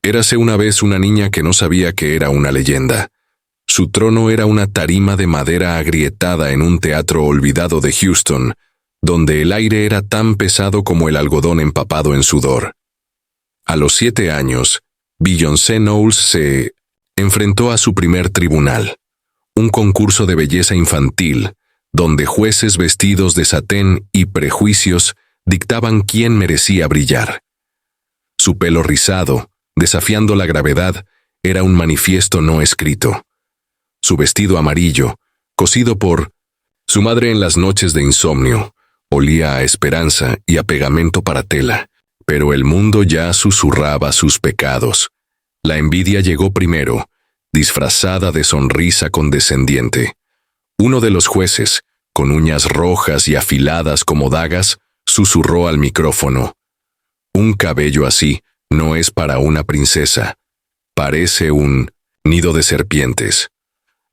Érase una vez una niña que no sabía que era una leyenda. Su trono era una tarima de madera agrietada en un teatro olvidado de Houston, donde el aire era tan pesado como el algodón empapado en sudor. A los 7 años, Beyoncé Knowles se enfrentó a su primer tribunal, un concurso de belleza infantil, donde jueces vestidos de satén y prejuicios dictaban quién merecía brillar. Su pelo rizado, desafiando la gravedad, era un manifiesto no escrito. Su vestido amarillo, cosido por su madre en las noches de insomnio, olía a esperanza y a pegamento para tela, pero el mundo ya susurraba sus pecados. La envidia llegó primero, disfrazada de sonrisa condescendiente. Uno de los jueces, con uñas rojas y afiladas como dagas, susurró al micrófono: «Un cabello así no es para una princesa. Parece un nido de serpientes».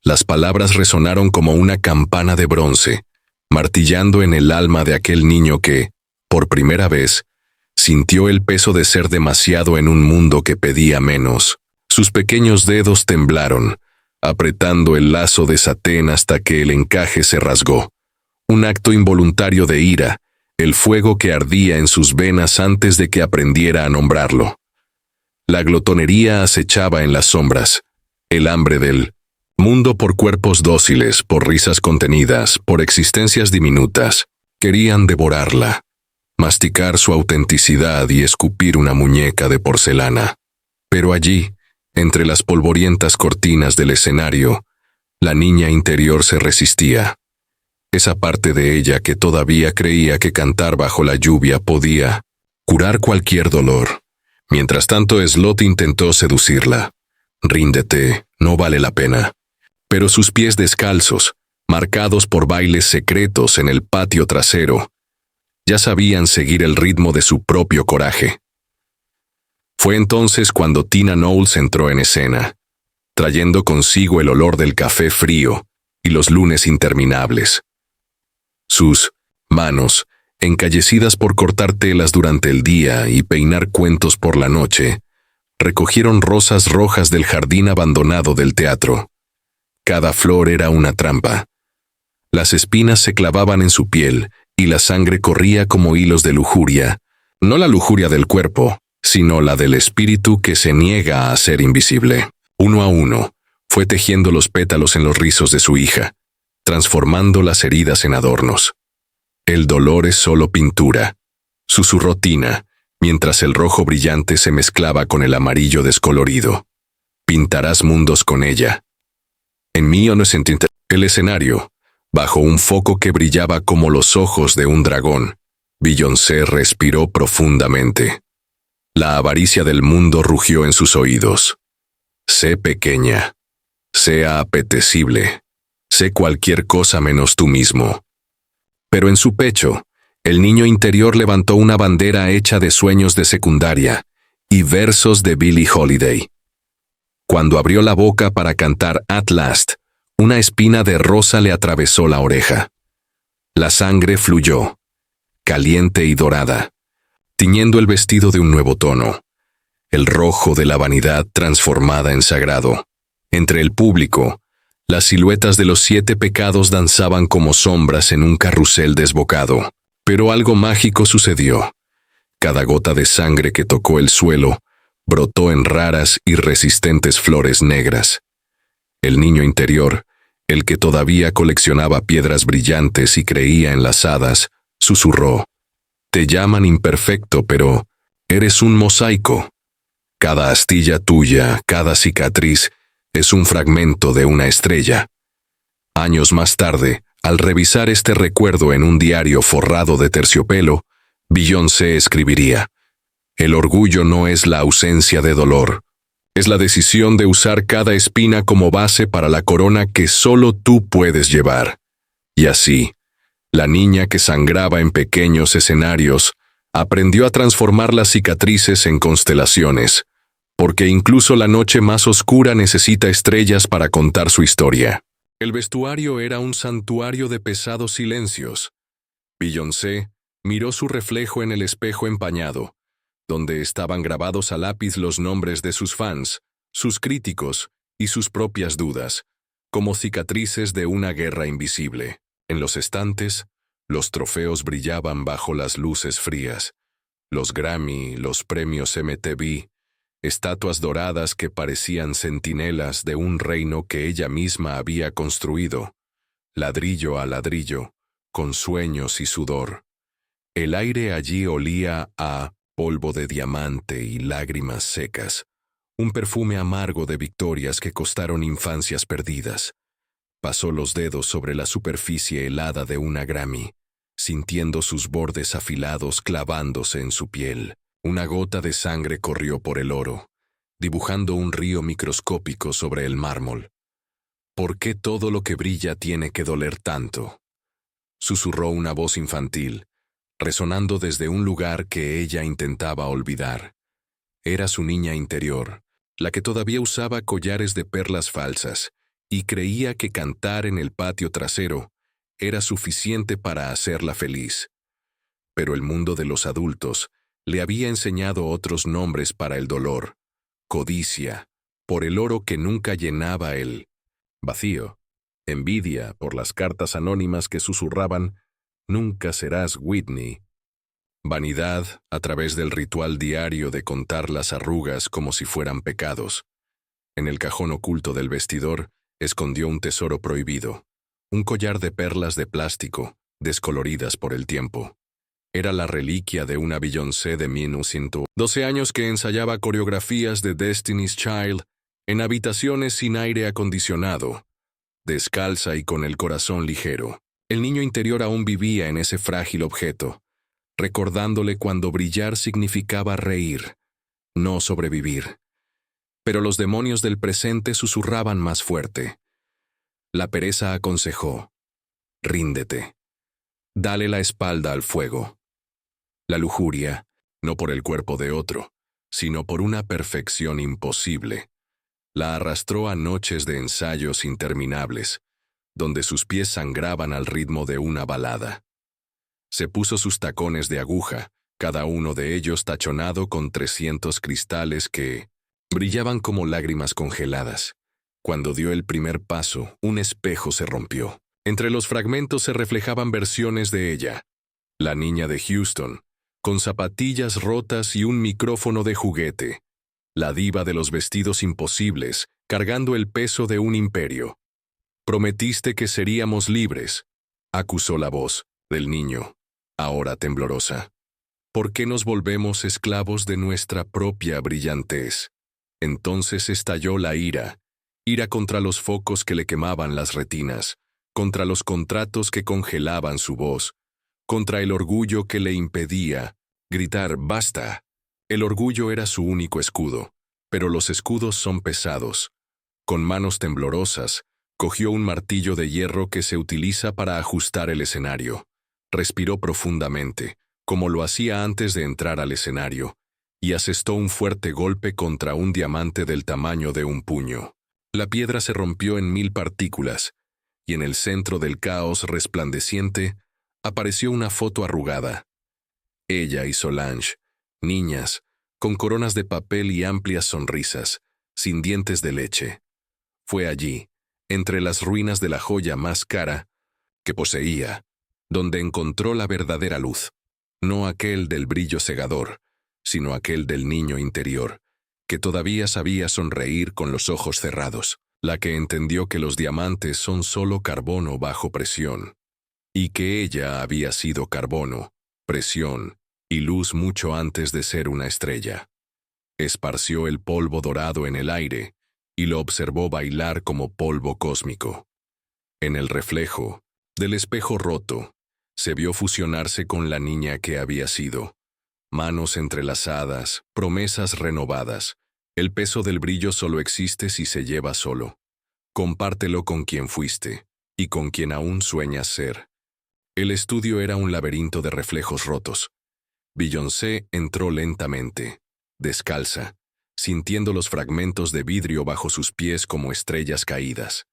Las palabras resonaron como una campana de bronce, martillando en el alma de aquel niño que, por primera vez, sintió el peso de ser demasiado en un mundo que pedía menos. Sus pequeños dedos temblaron, apretando el lazo de satén hasta que el encaje se rasgó. Un acto involuntario de ira, el fuego que ardía en sus venas antes de que aprendiera a nombrarlo. La glotonería acechaba en las sombras, el hambre del mundo por cuerpos dóciles, por risas contenidas, por existencias diminutas. Querían devorarla, masticar su autenticidad y escupir una muñeca de porcelana. Pero allí, entre las polvorientas cortinas del escenario, la niña interior se resistía. Esa parte de ella que todavía creía que cantar bajo la lluvia podía curar cualquier dolor. Mientras tanto, Slot intentó seducirla. «Ríndete, no vale la pena». Pero sus pies descalzos, marcados por bailes secretos en el patio trasero, ya sabían seguir el ritmo de su propio coraje. Fue entonces cuando Tina Knowles entró en escena, trayendo consigo el olor del café frío y los lunes interminables. Sus manos, encallecidas por cortar telas durante el día y peinar cuentos por la noche, recogieron rosas rojas del jardín abandonado del teatro. Cada flor era una trampa. Las espinas se clavaban en su piel y la sangre corría como hilos de lujuria, no la lujuria del cuerpo, sino la del espíritu que se niega a ser invisible. Uno a uno, fue tejiendo los pétalos en los rizos de su hija, transformando las heridas en adornos. «El dolor es solo pintura», susurró Tina, mientras el rojo brillante se mezclaba con el amarillo descolorido. «Pintarás mundos con ella». En mí no sentí el escenario, bajo un foco que brillaba como los ojos de un dragón. Beyoncé respiró profundamente. La avaricia del mundo rugió en sus oídos. «Sé pequeña, sea apetecible, sé cualquier cosa menos tú mismo». Pero en su pecho, el niño interior levantó una bandera hecha de sueños de secundaria y versos de Billie Holiday. Cuando abrió la boca para cantar At Last, una espina de rosa le atravesó la oreja. La sangre fluyó, caliente y dorada, tiñendo el vestido de un nuevo tono, el rojo de la vanidad transformada en sagrado. Entre el público, las siluetas de los 7 pecados danzaban como sombras en un carrusel desbocado. Pero algo mágico sucedió. Cada gota de sangre que tocó el suelo brotó en raras y resistentes flores negras. El niño interior, el que todavía coleccionaba piedras brillantes y creía en las hadas, susurró: «Te llaman imperfecto, pero eres un mosaico. Cada astilla tuya, cada cicatriz, es un fragmento de una estrella». Años más tarde, al revisar este recuerdo en un diario forrado de terciopelo, Beyoncé escribiría: «El orgullo no es la ausencia de dolor, es la decisión de usar cada espina como base para la corona que solo tú puedes llevar». Y así, la niña que sangraba en pequeños escenarios aprendió a transformar las cicatrices en constelaciones, porque incluso la noche más oscura necesita estrellas para contar su historia. El vestuario era un santuario de pesados silencios. Beyoncé miró su reflejo en el espejo empañado, donde estaban grabados a lápiz los nombres de sus fans, sus críticos y sus propias dudas, como cicatrices de una guerra invisible. En los estantes, los trofeos brillaban bajo las luces frías. Los Grammy, los premios MTV, estatuas doradas que parecían centinelas de un reino que ella misma había construido, ladrillo a ladrillo, con sueños y sudor. El aire allí olía a polvo de diamante y lágrimas secas, un perfume amargo de victorias que costaron infancias perdidas. Pasó los dedos sobre la superficie helada de una Grammy, sintiendo sus bordes afilados clavándose en su piel. Una gota de sangre corrió por el oro, dibujando un río microscópico sobre el mármol. ¿Por qué todo lo que brilla tiene que doler tanto?, susurró una voz infantil, resonando desde un lugar que ella intentaba olvidar. Era su niña interior, la que todavía usaba collares de perlas falsas, y creía que cantar en el patio trasero era suficiente para hacerla feliz. Pero el mundo de los adultos le había enseñado otros nombres para el dolor: codicia, por el oro que nunca llenaba el vacío; envidia, por las cartas anónimas que susurraban «Nunca serás Whitney». Vanidad, a través del ritual diario de contar las arrugas como si fueran pecados. En el cajón oculto del vestidor escondió un tesoro prohibido, un collar de perlas de plástico, descoloridas por el tiempo. Era la reliquia de una Beyoncé de 1912 años que ensayaba coreografías de Destiny's Child en habitaciones sin aire acondicionado, descalza y con el corazón ligero. El niño interior aún vivía en ese frágil objeto, recordándole cuando brillar significaba reír, no sobrevivir. Pero los demonios del presente susurraban más fuerte. La pereza aconsejó: «Ríndete. Dale la espalda al fuego». La lujuria, no por el cuerpo de otro, sino por una perfección imposible, la arrastró a noches de ensayos interminables, donde sus pies sangraban al ritmo de una balada. Se puso sus tacones de aguja, cada uno de ellos tachonado con 300 cristales que brillaban como lágrimas congeladas. Cuando dio el primer paso, un espejo se rompió. Entre los fragmentos se reflejaban versiones de ella: la niña de Houston, con zapatillas rotas y un micrófono de juguete; la diva de los vestidos imposibles, cargando el peso de un imperio. «Prometiste que seríamos libres», acusó la voz del niño, ahora temblorosa. «¿Por qué nos volvemos esclavos de nuestra propia brillantez?». Entonces estalló la ira contra los focos que le quemaban las retinas, contra los contratos que congelaban su voz, contra el orgullo que le impedía gritar «¡Basta!». El orgullo era su único escudo, pero los escudos son pesados. Con manos temblorosas, cogió un martillo de hierro que se utiliza para ajustar el escenario. Respiró profundamente, como lo hacía antes de entrar al escenario, y asestó un fuerte golpe contra un diamante del tamaño de un puño. La piedra se rompió en 1000 partículas, y en el centro del caos resplandeciente apareció una foto arrugada. Ella y Solange, niñas, con coronas de papel y amplias sonrisas, sin dientes de leche. Fue allí, entre las ruinas de la joya más cara que poseía, donde encontró la verdadera luz, no aquel del brillo cegador, sino aquel del niño interior, que todavía sabía sonreír con los ojos cerrados, la que entendió que los diamantes son solo carbono bajo presión, y que ella había sido carbono, presión y luz mucho antes de ser una estrella. Esparció el polvo dorado en el aire y lo observó bailar como polvo cósmico. En el reflejo del espejo roto, se vio fusionarse con la niña que había sido. Manos entrelazadas, promesas renovadas. El peso del brillo solo existe si se lleva solo. Compártelo con quien fuiste y con quien aún sueñas ser. El estudio era un laberinto de reflejos rotos. Beyoncé entró lentamente, descalza, sintiendo los fragmentos de vidrio bajo sus pies como estrellas caídas.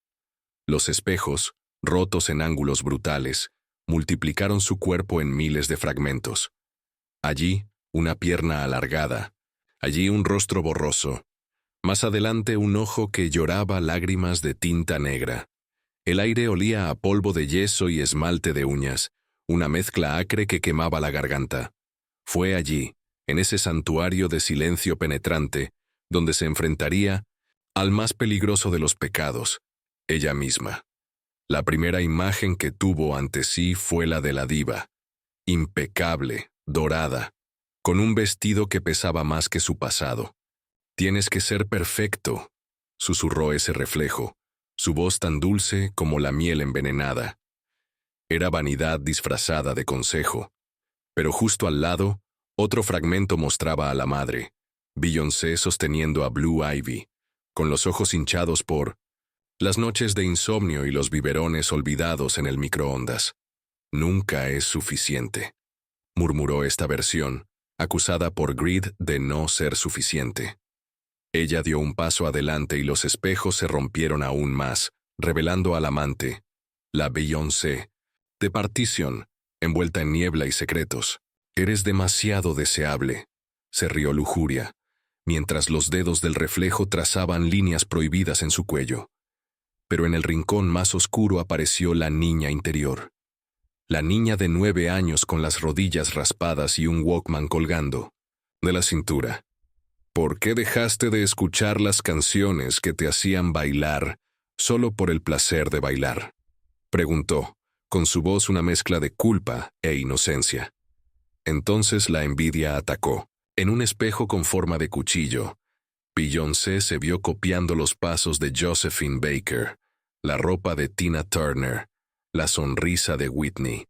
Los espejos, rotos en ángulos brutales, multiplicaron su cuerpo en miles de fragmentos. Allí, una pierna alargada, allí un rostro borroso, más adelante un ojo que lloraba lágrimas de tinta negra. El aire olía a polvo de yeso y esmalte de uñas, una mezcla acre que quemaba la garganta. Fue allí, en ese santuario de silencio penetrante, donde se enfrentaría al más peligroso de los pecados, ella misma. La primera imagen que tuvo ante sí fue la de la diva, impecable, dorada, con un vestido que pesaba más que su pasado. «Tienes que ser perfecto», susurró ese reflejo, su voz tan dulce como la miel envenenada. Era vanidad disfrazada de consejo. Pero justo al lado, otro fragmento mostraba a la madre, Beyoncé sosteniendo a Blue Ivy, con los ojos hinchados por las noches de insomnio y los biberones olvidados en el microondas. «Nunca es suficiente», murmuró esta versión, acusada por Greed de no ser suficiente. Ella dio un paso adelante y los espejos se rompieron aún más, revelando al amante, la Beyoncé, de Partition, envuelta en niebla y secretos. «Eres demasiado deseable», se rió Lujuria, mientras los dedos del reflejo trazaban líneas prohibidas en su cuello. Pero en el rincón más oscuro apareció la niña interior. La niña de 9 años con las rodillas raspadas y un Walkman colgando de la cintura. «¿Por qué dejaste de escuchar las canciones que te hacían bailar solo por el placer de bailar?», preguntó, con su voz una mezcla de culpa e inocencia. Entonces la envidia atacó. En un espejo con forma de cuchillo, Beyoncé se vio copiando los pasos de Josephine Baker, la ropa de Tina Turner, la sonrisa de Whitney.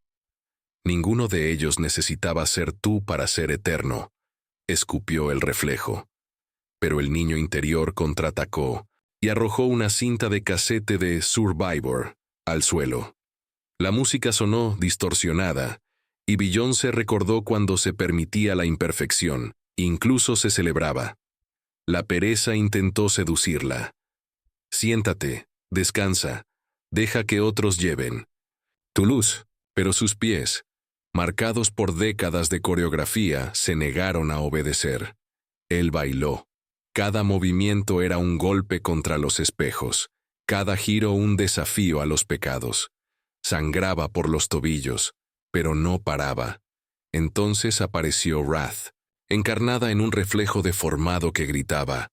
«Ninguno de ellos necesitaba ser tú para ser eterno», escupió el reflejo. Pero el niño interior contraatacó y arrojó una cinta de casete de Survivor al suelo. La música sonó distorsionada, y Beyoncé recordó cuando se permitía la imperfección, incluso se celebraba. La pereza intentó seducirla. «Siéntate, descansa, deja que otros lleven tu luz», pero sus pies, marcados por décadas de coreografía, se negaron a obedecer. Él bailó. Cada movimiento era un golpe contra los espejos, cada giro un desafío a los pecados. Sangraba por los tobillos, pero no paraba. Entonces apareció Wrath, encarnada en un reflejo deformado que gritaba: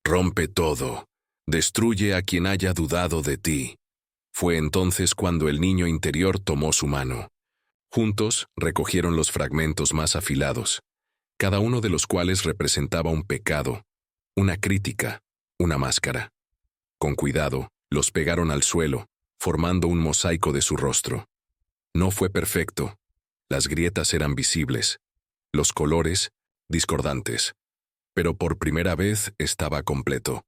«Rompe todo, destruye a quien haya dudado de ti». Fue entonces cuando el niño interior tomó su mano. Juntos recogieron los fragmentos más afilados, cada uno de los cuales representaba un pecado, una crítica, una máscara. Con cuidado, los pegaron al suelo, formando un mosaico de su rostro. No fue perfecto. Las grietas eran visibles, los colores discordantes, pero por primera vez estaba completo.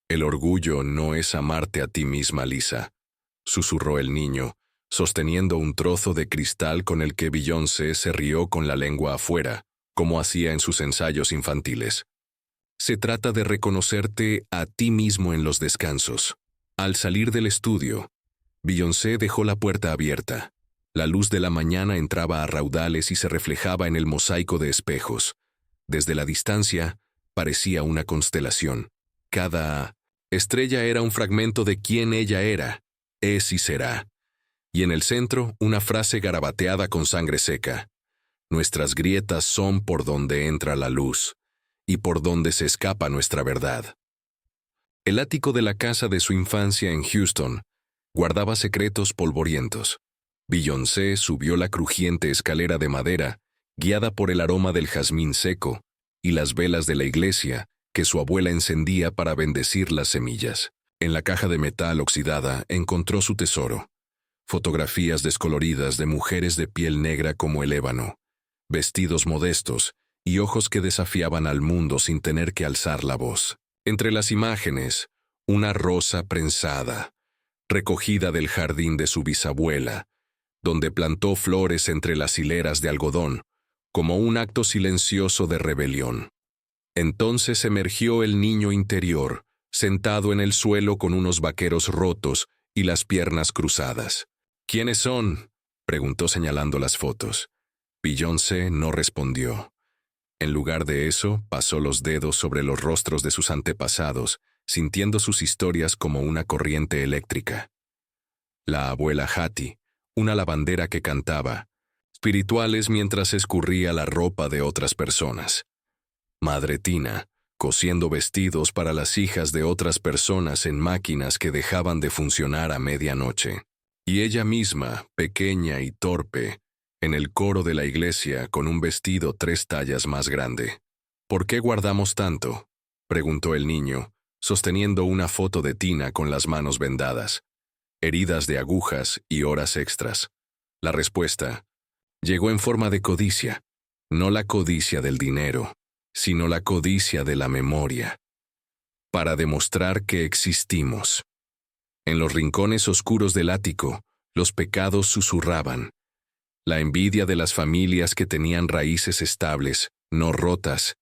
«El orgullo no es amarte a ti misma, Lisa», susurró el niño, sosteniendo un trozo de cristal con el que Beyoncé se rió con la lengua afuera, como hacía en sus ensayos infantiles. «Se trata de reconocerte a ti mismo en los descansos». Al salir del estudio, Beyoncé dejó la puerta abierta. La luz de la mañana entraba a raudales y se reflejaba en el mosaico de espejos. Desde la distancia, parecía una constelación. Cada estrella era un fragmento de quién ella era, es y será. Y en el centro, una frase garabateada con sangre seca: «Nuestras grietas son por donde entra la luz, y por donde se escapa nuestra verdad». El ático de la casa de su infancia en Houston guardaba secretos polvorientos. Beyoncé subió la crujiente escalera de madera, guiada por el aroma del jazmín seco y las velas de la iglesia que su abuela encendía para bendecir las semillas. En la caja de metal oxidada encontró su tesoro: fotografías descoloridas de mujeres de piel negra como el ébano, vestidos modestos y ojos que desafiaban al mundo sin tener que alzar la voz. Entre las imágenes, una rosa prensada, recogida del jardín de su bisabuela, donde plantó flores entre las hileras de algodón, como un acto silencioso de rebelión. Entonces emergió el niño interior, sentado en el suelo con unos vaqueros rotos y las piernas cruzadas. «¿Quiénes son?», preguntó señalando las fotos. Beyoncé no respondió. En lugar de eso, pasó los dedos sobre los rostros de sus antepasados, sintiendo sus historias como una corriente eléctrica. La abuela Hattie, una lavandera que cantaba, espirituales mientras escurría la ropa de otras personas. Madre Tina, cosiendo vestidos para las hijas de otras personas en máquinas que dejaban de funcionar a medianoche. Y ella misma, pequeña y torpe, en el coro de la iglesia con un vestido 3 tallas más grande. ¿Por qué guardamos tanto?, preguntó el niño, sosteniendo una foto de Tina con las manos vendadas, heridas de agujas y horas extras. La respuesta llegó en forma de codicia, no la codicia del dinero, sino la codicia de la memoria, para demostrar que existimos. En los rincones oscuros del ático, los pecados susurraban. La envidia de las familias que tenían raíces estables, no rotas,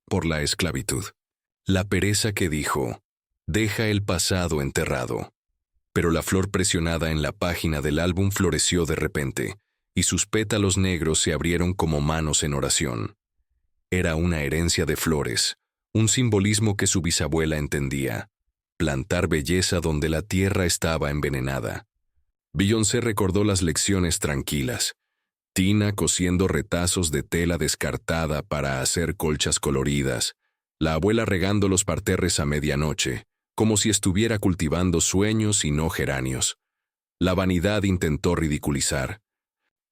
por la esclavitud. La pereza que dijo, deja el pasado enterrado. Pero la flor presionada en la página del álbum floreció de repente, y sus pétalos negros se abrieron como manos en oración. Era una herencia de flores, un simbolismo que su bisabuela entendía. Plantar belleza donde la tierra estaba envenenada. Beyoncé recordó las lecciones tranquilas. Tina cosiendo retazos de tela descartada para hacer colchas coloridas. La abuela regando los parterres a medianoche, como si estuviera cultivando sueños y no geranios. La vanidad intentó ridiculizar.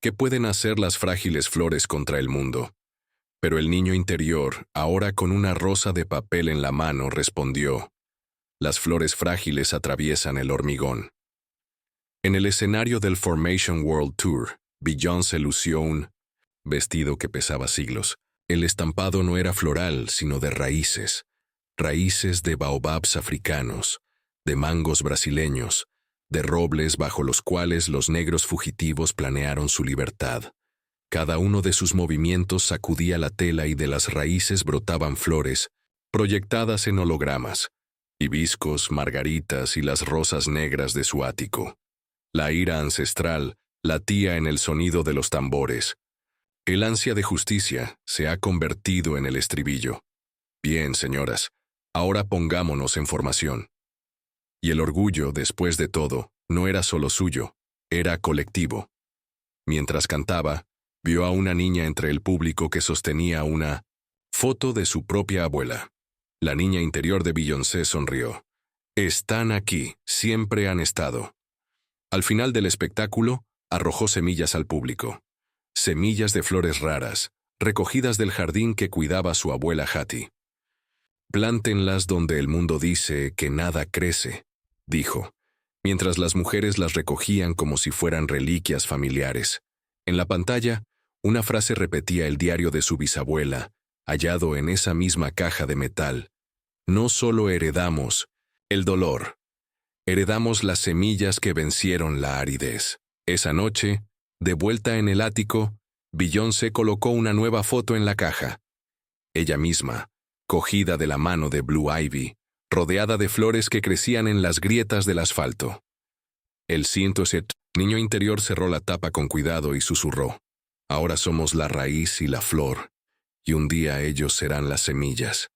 ¿Qué pueden hacer las frágiles flores contra el mundo? Pero el niño interior, ahora con una rosa de papel en la mano, respondió: las flores frágiles atraviesan el hormigón. En el escenario del Formation World Tour, Beyoncé lució un vestido que pesaba siglos. El estampado no era floral, sino de raíces. Raíces de baobabs africanos, de mangos brasileños, de robles bajo los cuales los negros fugitivos planearon su libertad. Cada uno de sus movimientos sacudía la tela y de las raíces brotaban flores, proyectadas en hologramas, hibiscos, margaritas y las rosas negras de su ático. La ira ancestral latía en el sonido de los tambores. El ansia de justicia se ha convertido en el estribillo. Bien, señoras, ahora pongámonos en formación. Y el orgullo, después de todo, no era solo suyo, era colectivo. Mientras cantaba, vio a una niña entre el público que sostenía una foto de su propia abuela. La niña interior de Beyoncé sonrió. Están aquí, siempre han estado. Al final del espectáculo, arrojó semillas al público. Semillas de flores raras, recogidas del jardín que cuidaba su abuela Hattie. Plántenlas donde el mundo dice que nada crece, dijo, mientras las mujeres las recogían como si fueran reliquias familiares. En la pantalla, una frase repetía el diario de su bisabuela, hallado en esa misma caja de metal. No solo heredamos el dolor, heredamos las semillas que vencieron la aridez. Esa noche, de vuelta en el ático, Beyoncé colocó una nueva foto en la caja. Ella misma, cogida de la mano de Blue Ivy, rodeada de flores que crecían en las grietas del asfalto. El niño interior cerró la tapa con cuidado y susurró: ahora somos la raíz y la flor, y un día ellos serán las semillas.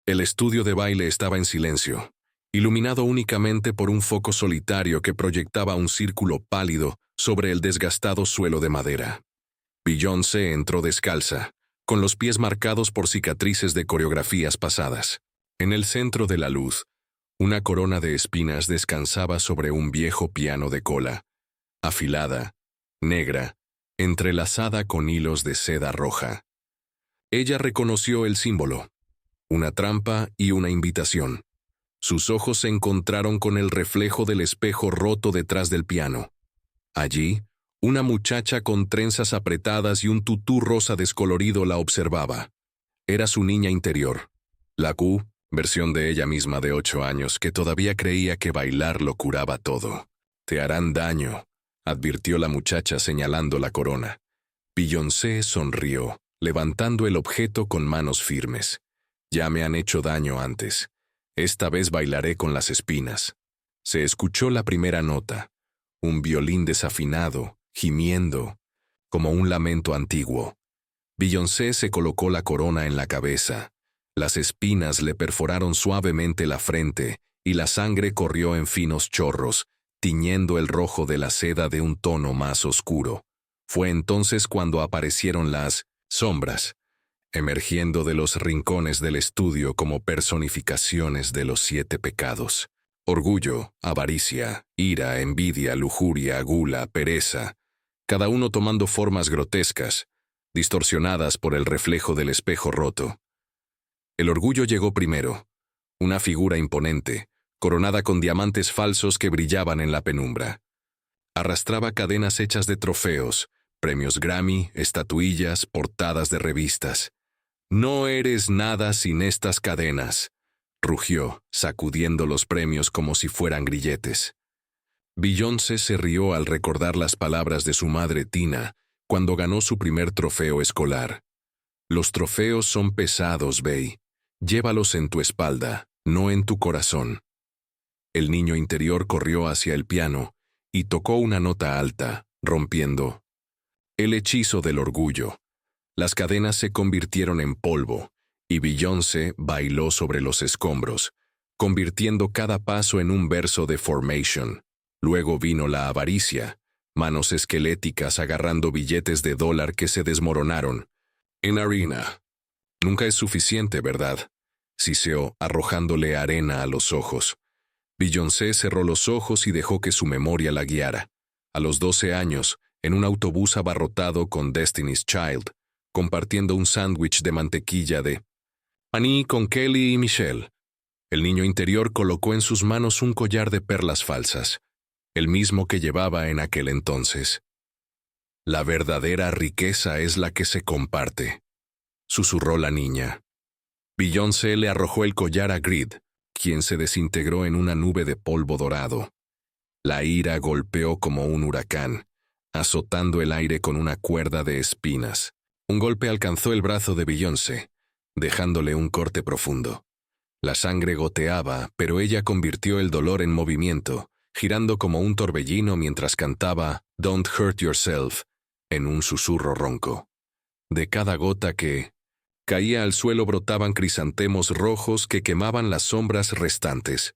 El estudio de baile estaba en silencio, iluminado únicamente por un foco solitario que proyectaba un círculo pálido sobre el desgastado suelo de madera. Beyoncé entró descalza, con los pies marcados por cicatrices de coreografías pasadas. En el centro de la luz, una corona de espinas descansaba sobre un viejo piano de cola, afilada, negra, entrelazada con hilos de seda roja. Ella reconoció el símbolo, una trampa y una invitación. Sus ojos se encontraron con el reflejo del espejo roto detrás del piano. Allí, una muchacha con trenzas apretadas y un tutú rosa descolorido la observaba. Era su niña interior, la Q, versión de ella misma de 8 años que todavía creía que bailar lo curaba todo. Te harán daño, advirtió la muchacha señalando la corona. Beyoncé sonrió, levantando el objeto con manos firmes. Ya me han hecho daño antes. Esta vez bailaré con las espinas. Se escuchó la primera nota, un violín desafinado, gimiendo, como un lamento antiguo. Beyoncé se colocó la corona en la cabeza. Las espinas le perforaron suavemente la frente y la sangre corrió en finos chorros, tiñendo el rojo de la seda de un tono más oscuro. Fue entonces cuando aparecieron las sombras, emergiendo de los rincones del estudio como personificaciones de los 7 pecados. Orgullo, avaricia, ira, envidia, lujuria, gula, pereza, cada uno tomando formas grotescas, distorsionadas por el reflejo del espejo roto. El orgullo llegó primero, una figura imponente, coronada con diamantes falsos que brillaban en la penumbra. Arrastraba cadenas hechas de trofeos, premios Grammy, estatuillas, portadas de revistas. «No eres nada sin estas cadenas», rugió, sacudiendo los premios como si fueran grilletes. Beyoncé se rió al recordar las palabras de su madre Tina cuando ganó su primer trofeo escolar. «Los trofeos son pesados, Bey. Llévalos en tu espalda, no en tu corazón». El niño interior corrió hacia el piano y tocó una nota alta, rompiendo el hechizo del orgullo. Las cadenas se convirtieron en polvo, y Beyoncé bailó sobre los escombros, convirtiendo cada paso en un verso de Formation. Luego vino la avaricia, manos esqueléticas agarrando billetes de $1 que se desmoronaron. En arena. «Nunca es suficiente, ¿verdad?», siseó, arrojándole arena a los ojos. Beyoncé cerró los ojos y dejó que su memoria la guiara. A los 12 años, en un autobús abarrotado con Destiny's Child, compartiendo un sándwich de mantequilla de maní con Kelly y Michelle. El niño interior colocó en sus manos un collar de perlas falsas, el mismo que llevaba en aquel entonces. «La verdadera riqueza es la que se comparte», susurró la niña. Beyoncé le arrojó el collar a Grid, quien se desintegró en una nube de polvo dorado. La ira golpeó como un huracán, azotando el aire con una cuerda de espinas. Un golpe alcanzó el brazo de Beyoncé, dejándole un corte profundo. La sangre goteaba, pero ella convirtió el dolor en movimiento, girando como un torbellino mientras cantaba «Don't Hurt Yourself» en un susurro ronco. De cada gota que caía al suelo brotaban crisantemos rojos que quemaban las sombras restantes.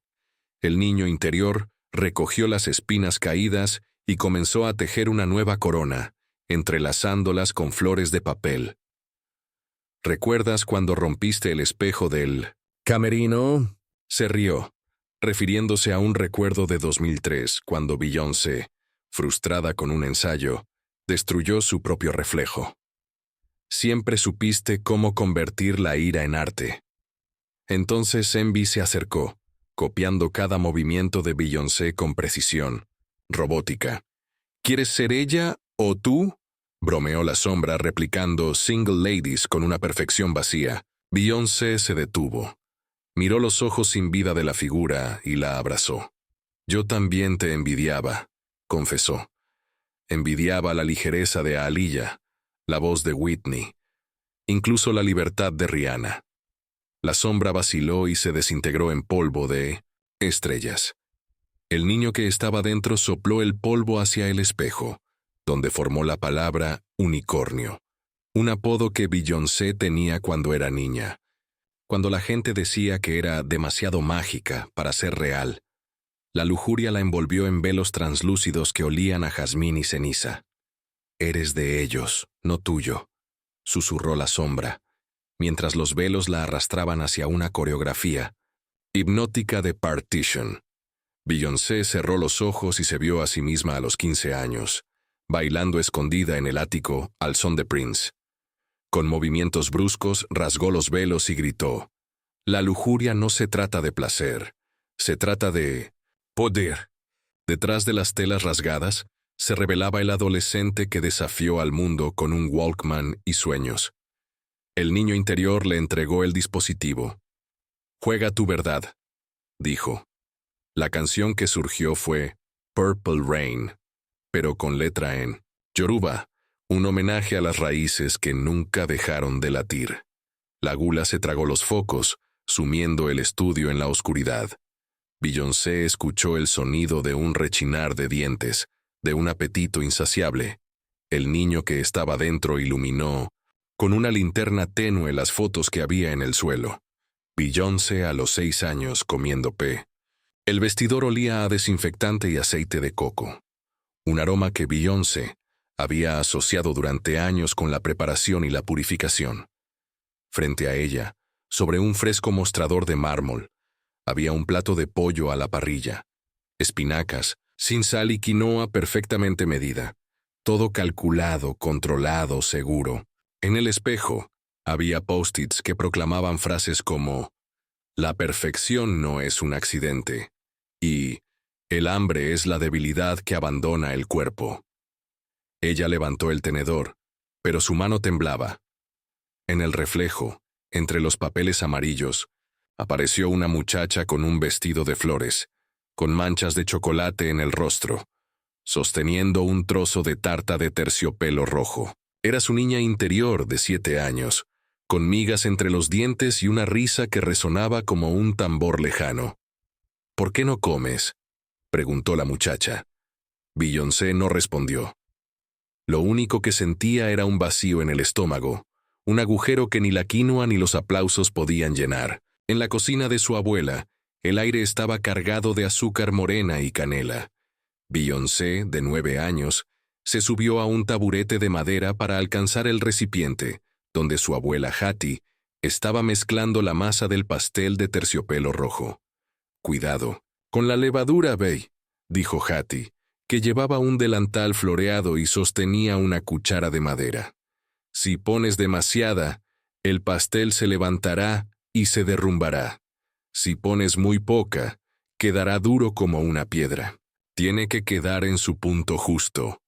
El niño interior recogió las espinas caídas y comenzó a tejer una nueva corona, entrelazándolas con flores de papel. «¿Recuerdas cuando rompiste el espejo del camerino?», se rió, refiriéndose a un recuerdo de 2003, cuando Beyoncé, frustrada con un ensayo, destruyó su propio reflejo. «Siempre supiste cómo convertir la ira en arte». Entonces Envy se acercó, copiando cada movimiento de Beyoncé con precisión, robótica. «¿Quieres ser ella o tú?», bromeó la sombra replicando Single Ladies con una perfección vacía. Beyoncé se detuvo. Miró los ojos sin vida de la figura y la abrazó. «Yo también te envidiaba», confesó. Envidiaba la ligereza de Aaliyah, la voz de Whitney, incluso la libertad de Rihanna. La sombra vaciló y se desintegró en polvo de estrellas. El niño que estaba dentro sopló el polvo hacia el espejo, donde formó la palabra unicornio, un apodo que Beyoncé tenía cuando era niña, cuando la gente decía que era demasiado mágica para ser real. La lujuria la envolvió en velos translúcidos que olían a jazmín y ceniza. «Eres de ellos, no tuyo», susurró la sombra, mientras los velos la arrastraban hacia una coreografía hipnótica de Partition. Beyoncé cerró los ojos y se vio a sí misma a los 15 años, bailando escondida en el ático al son de Prince. Con movimientos bruscos rasgó los velos y gritó: «La lujuria no se trata de placer, se trata de poder». Detrás de las telas rasgadas se revelaba el adolescente que desafió al mundo con un Walkman y sueños. El niño interior le entregó el dispositivo. «Juega tu verdad», dijo. La canción que surgió fue Purple Rain, pero con letra en Yoruba, un homenaje a las raíces que nunca dejaron de latir. La gula se tragó los focos, sumiendo el estudio en la oscuridad. Beyoncé escuchó el sonido de un rechinar de dientes, de un apetito insaciable. El niño que estaba dentro iluminó con una linterna tenue las fotos que había en el suelo. Beyoncé a los 6 años comiendo pe. El vestidor olía a desinfectante y aceite de coco, un aroma que Beyoncé había asociado durante años con la preparación y la purificación. Frente a ella, sobre un fresco mostrador de mármol, había un plato de pollo a la parrilla, espinacas, sin sal y quinoa perfectamente medida, todo calculado, controlado, seguro. En el espejo había post-its que proclamaban frases como «La perfección no es un accidente» y «El hambre es la debilidad que abandona el cuerpo». Ella levantó el tenedor, pero su mano temblaba. En el reflejo, entre los papeles amarillos, apareció una muchacha con un vestido de flores, con manchas de chocolate en el rostro, sosteniendo un trozo de tarta de terciopelo rojo. Era su niña interior de 7 años, con migas entre los dientes y una risa que resonaba como un tambor lejano. «¿Por qué no comes?», preguntó la muchacha. Beyoncé no respondió. Lo único que sentía era un vacío en el estómago, un agujero que ni la quinoa ni los aplausos podían llenar. En la cocina de su abuela, el aire estaba cargado de azúcar morena y canela. Beyoncé, de 9 años, se subió a un taburete de madera para alcanzar el recipiente, donde su abuela Hattie estaba mezclando la masa del pastel de terciopelo rojo. «Cuidado, con la levadura, Bey», dijo Hattie, que llevaba un delantal floreado y sostenía una cuchara de madera. «Si pones demasiada, el pastel se levantará y se derrumbará. Si pones muy poca, quedará duro como una piedra. Tiene que quedar en su punto justo».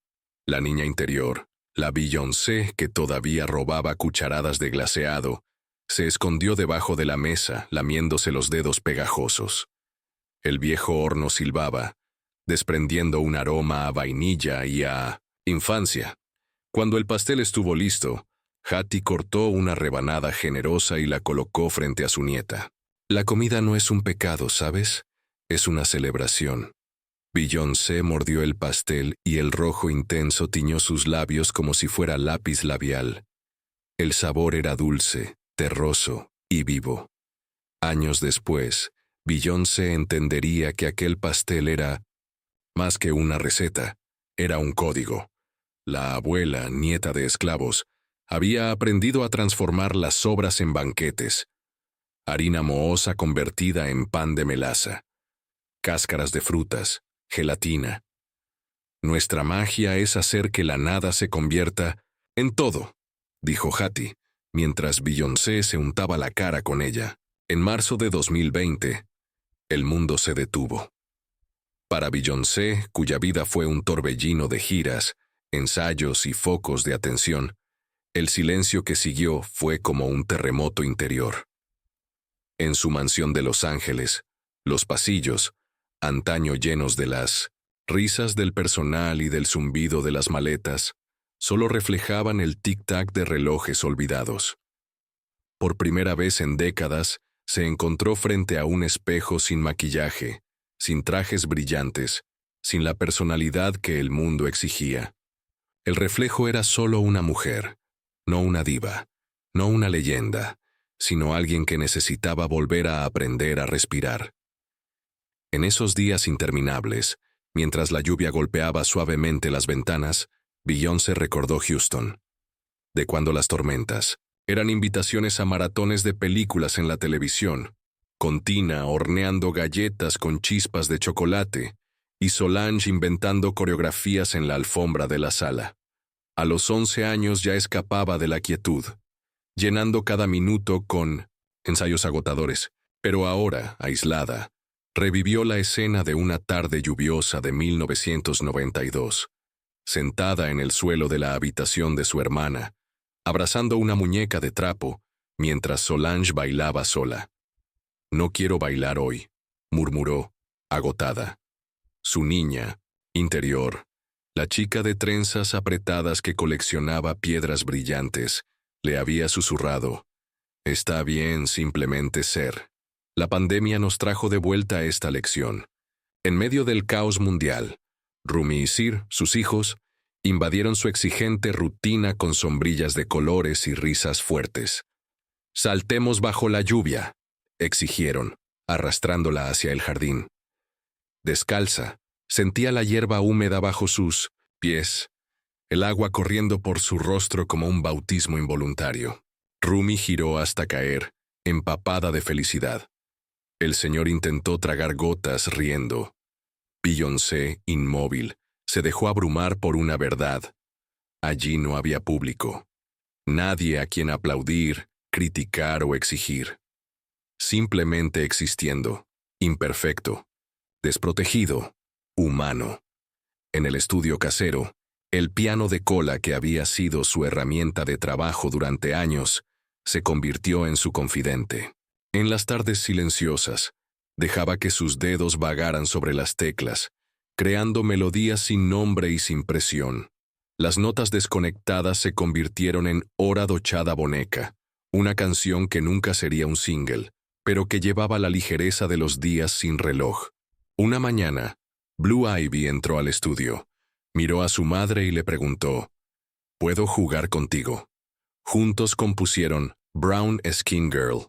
La niña interior, la Beyoncé que todavía robaba cucharadas de glaseado, se escondió debajo de la mesa, lamiéndose los dedos pegajosos. El viejo horno silbaba, desprendiendo un aroma a vainilla y a infancia. Cuando el pastel estuvo listo, Hattie cortó una rebanada generosa y la colocó frente a su nieta. «La comida no es un pecado, ¿sabes? Es una celebración». Beyoncé mordió el pastel y el rojo intenso tiñó sus labios como si fuera lápiz labial. El sabor era dulce, terroso y vivo. Años después, Beyoncé entendería que aquel pastel era más que una receta, era un código. La abuela, nieta de esclavos, había aprendido a transformar las sobras en banquetes. Harina mohosa convertida en pan de melaza. Cáscaras de frutas, gelatina. «Nuestra magia es hacer que la nada se convierta en todo», dijo Hattie, mientras Beyoncé se untaba la cara con ella. En marzo de 2020, el mundo se detuvo. Para Beyoncé, cuya vida fue un torbellino de giras, ensayos y focos de atención, el silencio que siguió fue como un terremoto interior. En su mansión de Los Ángeles, los pasillos, antaño llenos de las risas del personal y del zumbido de las maletas, solo reflejaban el tic-tac de relojes olvidados. Por primera vez en décadas, se encontró frente a un espejo sin maquillaje, sin trajes brillantes, sin la personalidad que el mundo exigía. El reflejo era solo una mujer, no una diva, no una leyenda, sino alguien que necesitaba volver a aprender a respirar. En esos días interminables, mientras la lluvia golpeaba suavemente las ventanas, Beyoncé recordó Houston. De cuando las tormentas eran invitaciones a maratones de películas en la televisión, con Tina horneando galletas con chispas de chocolate y Solange inventando coreografías en la alfombra de la sala. A los 11 años ya escapaba de la quietud, llenando cada minuto con ensayos agotadores, pero ahora, aislada, revivió la escena de una tarde lluviosa de 1992, sentada en el suelo de la habitación de su hermana, abrazando una muñeca de trapo, mientras Solange bailaba sola. «No quiero bailar hoy», murmuró, agotada. Su niña, interior, la chica de trenzas apretadas que coleccionaba piedras brillantes, le había susurrado: «Está bien simplemente ser». La pandemia nos trajo de vuelta esta lección. En medio del caos mundial, Rumi y Sir, sus hijos, invadieron su exigente rutina con sombrillas de colores y risas fuertes. «Saltemos bajo la lluvia», exigieron, arrastrándola hacia el jardín. Descalza, sentía la hierba húmeda bajo sus pies, el agua corriendo por su rostro como un bautismo involuntario. Rumi giró hasta caer, empapada de felicidad. El señor intentó tragar gotas riendo. Beyoncé, inmóvil, se dejó abrumar por una verdad. Allí no había público. Nadie a quien aplaudir, criticar o exigir. Simplemente existiendo, imperfecto, desprotegido, humano. En el estudio casero, el piano de cola que había sido su herramienta de trabajo durante años, se convirtió en su confidente. En las tardes silenciosas, dejaba que sus dedos vagaran sobre las teclas, creando melodías sin nombre y sin presión. Las notas desconectadas se convirtieron en Ora Dochada Boneca, una canción que nunca sería un single, pero que llevaba la ligereza de los días sin reloj. Una mañana, Blue Ivy entró al estudio, miró a su madre y le preguntó, «¿Puedo jugar contigo?» Juntos compusieron Brown Skin Girl.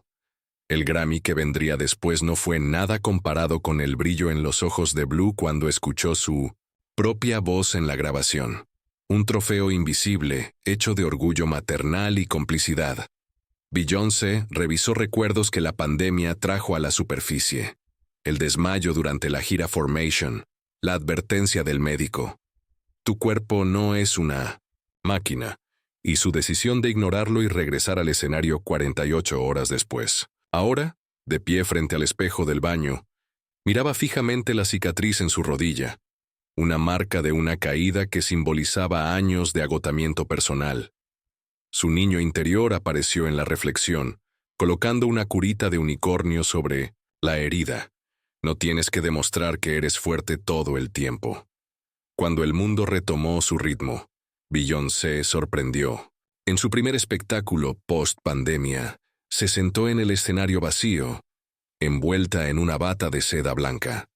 El Grammy que vendría después no fue nada comparado con el brillo en los ojos de Blue cuando escuchó su propia voz en la grabación. Un trofeo invisible, hecho de orgullo maternal y complicidad. Beyoncé revisó recuerdos que la pandemia trajo a la superficie. El desmayo durante la gira Formation, la advertencia del médico. Tu cuerpo no es una máquina, y su decisión de ignorarlo y regresar al escenario 48 horas después. Ahora, de pie frente al espejo del baño, miraba fijamente la cicatriz en su rodilla, una marca de una caída que simbolizaba años de agotamiento personal. Su niño interior apareció en la reflexión, colocando una curita de unicornio sobre la herida. No tienes que demostrar que eres fuerte todo el tiempo. Cuando el mundo retomó su ritmo, Beyoncé sorprendió. En su primer espectáculo post-pandemia, se sentó en el escenario vacío, envuelta en una bata de seda blanca.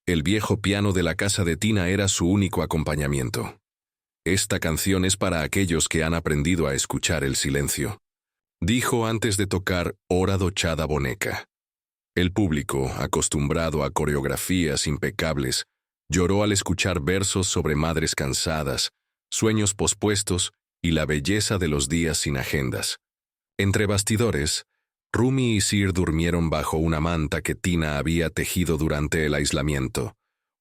El viejo piano de la casa de Tina era su único acompañamiento. Esta canción es para aquellos que han aprendido a escuchar el silencio, dijo antes de tocar Ora Dochada Boneca. El público, acostumbrado a coreografías impecables, lloró al escuchar versos sobre madres cansadas, sueños pospuestos y la belleza de los días sin agendas. Entre bastidores, Rumi y Sir durmieron bajo una manta que Tina había tejido durante el aislamiento,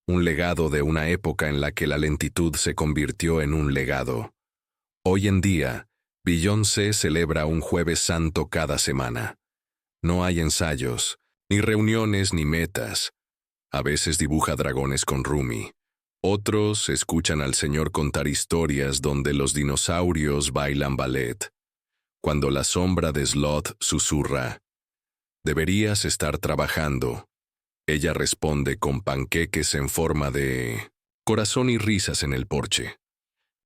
un legado de una época en la que la lentitud se convirtió en un legado. Hoy en día, Beyoncé celebra un Jueves Santo cada semana. No hay ensayos, ni reuniones ni metas. A veces dibuja dragones con Rumi. Otros escuchan al señor contar historias donde los dinosaurios bailan ballet. Cuando la sombra de Sloth susurra, «Deberías estar trabajando», ella responde con panqueques en forma de corazón y risas en el porche.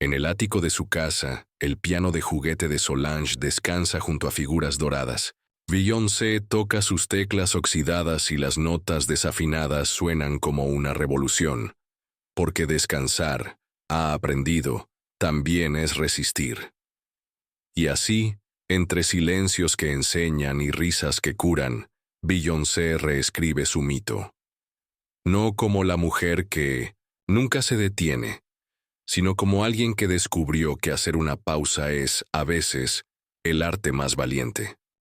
En el ático de su casa, el piano de juguete de Solange descansa junto a figuras doradas. Beyoncé toca sus teclas oxidadas y las notas desafinadas suenan como una revolución. Porque descansar, ha aprendido, también es resistir. Y así, entre silencios que enseñan y risas que curan, Beyoncé reescribe su mito. No como la mujer que nunca se detiene, sino como alguien que descubrió que hacer una pausa es, a veces, el arte más valiente.